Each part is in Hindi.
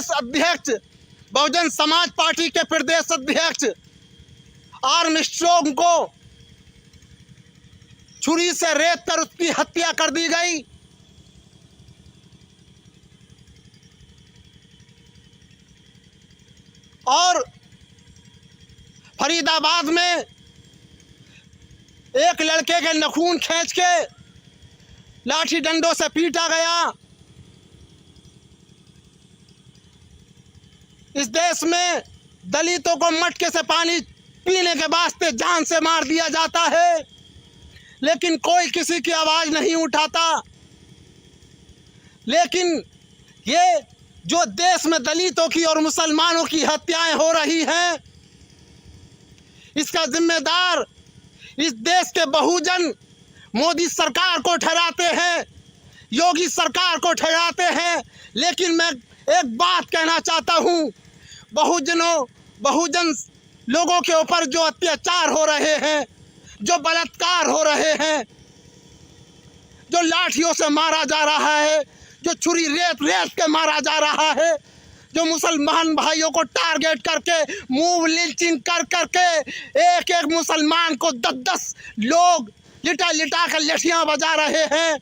प्रदेश अध्यक्ष, बहुजन समाज पार्टी के प्रदेश अध्यक्ष आर्मस्ट्रॉन्ग को छुरी से रेत कर उसकी हत्या कर दी गई। और फरीदाबाद में एक लड़के के नाखून खींच के लाठी डंडों से पीटा गया। इस देश में दलितों को मटके से पानी पीने के वास्ते जान से मार दिया जाता है, लेकिन कोई किसी की आवाज़ नहीं उठाता। लेकिन ये जो देश में दलितों की और मुसलमानों की हत्याएं हो रही हैं, इसका जिम्मेदार इस देश के बहुजन मोदी सरकार को ठहराते हैं, योगी सरकार को ठहराते हैं। लेकिन मैं एक बात कहना चाहता हूँ, बहुजन लोगों के ऊपर जो अत्याचार हो रहे हैं, जो बलात्कार हो रहे हैं, जो लाठियों से मारा जा रहा है, जो छुरी रेत के मारा जा रहा है, जो मुसलमान भाइयों को टारगेट करके मूव लिंचिंग कर करके एक एक मुसलमान को 10-10 लोग लिटा कर लठियां बजा रहे हैं,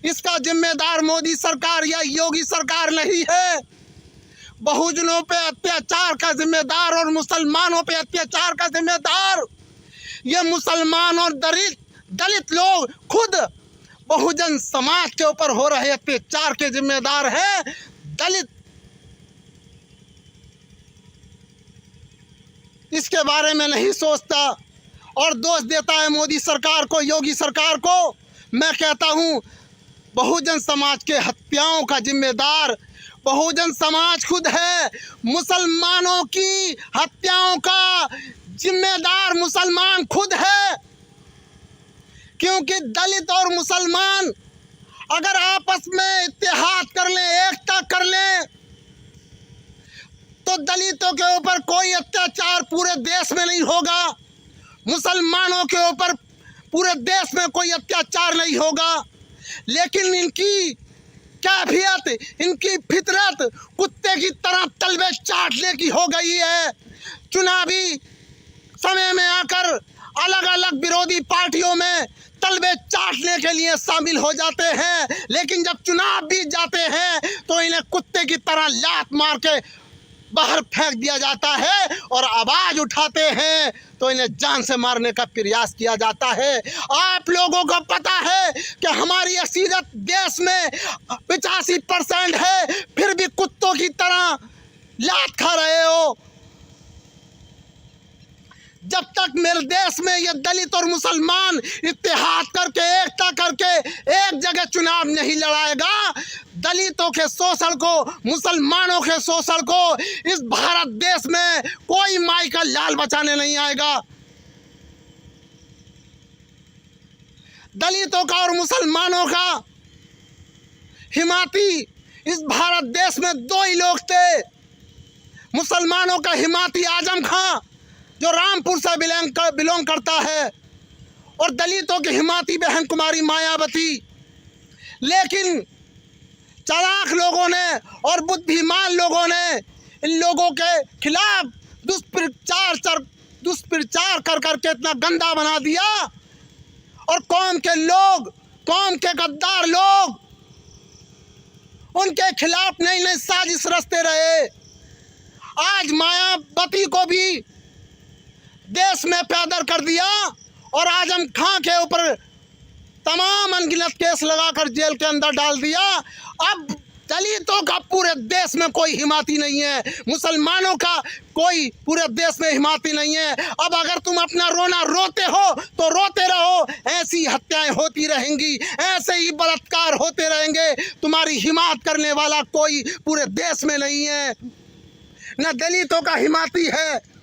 इसका जिम्मेदार मोदी सरकार या योगी सरकार नहीं है। बहुजनों पे अत्याचार का जिम्मेदार और मुसलमानों पे अत्याचार का जिम्मेदार ये मुसलमान और दलित लोग खुद बहुजन समाज के ऊपर हो रहे अत्याचार के जिम्मेदार हैं। दलित इसके बारे में नहीं सोचता और दोष देता है मोदी सरकार को, योगी सरकार को। मैं कहता हूं, बहुजन समाज के हत्याओं का जिम्मेदार बहुजन समाज खुद है। मुसलमानों की हत्याओं का जिम्मेदार मुसलमान खुद है, क्योंकि दलित और मुसलमान अगर आपस में इत्तेहाद कर लें, एकता कर लें, तो दलितों के ऊपर कोई अत्याचार पूरे देश में नहीं होगा, मुसलमानों के ऊपर पूरे देश में कोई अत्याचार नहीं होगा। लेकिन इनकी कैफियत, इनकी फितरत कुत्ते की तरह तलवे चाटने की हो गई है। चुनावी समय में आकर अलग अलग विरोधी पार्टियों में तलवे चाटने के लिए शामिल हो जाते हैं, लेकिन जब चुनाव बीत जाते हैं तो इन्हें कुत्ते की तरह लात मार के बाहर फेंक दिया जाता है और आवाज़ उठाते हैं तो इन्हें जान से मारने का प्रयास किया जाता है। आप लोगों को पता है कि हमारी असीरत देश में 85% है, फिर भी कुत्तों की तरह लात खा रहे हो। जब तक मेरे देश में ये दलित और मुसलमान इत्तेहाद करके, एकता करके एक जगह चुनाव नहीं लड़ाएगा, दलितों के शोषण को, मुसलमानों के शोषण को इस भारत देश में कोई माई का लाल बचाने नहीं आएगा। दलितों का और मुसलमानों का हिमाती इस भारत देश में 2 ही लोग थे। मुसलमानों का हिमाती आजम खां जो रामपुर से बिलोंग करता है, और दलितों की हिमाती बहन कुमारी मायावती। लेकिन चालाक लोगों ने और बुद्धिमान लोगों ने इन लोगों के खिलाफ दुष्प्रचार कर करके इतना गंदा बना दिया, और कौम के लोग, कौम के गद्दार लोग उनके खिलाफ नई नई साजिश रचते रहे। आज मायावती को भी देश में पैदल कर दिया और आजम खां के ऊपर तमाम अनगिनत केस लगाकर जेल के अंदर डाल दिया। अब दलितों का पूरे देश में कोई हिमाती नहीं है, मुसलमानों का कोई पूरे देश में हिमाती नहीं है। अब अगर तुम अपना रोना रोते हो तो रोते रहो, ऐसी हत्याएं होती रहेंगी, ऐसे ही बलात्कार होते रहेंगे। तुम्हारी हिमात करने वाला कोई पूरे देश में नहीं है। न दलितों का हिमाती है,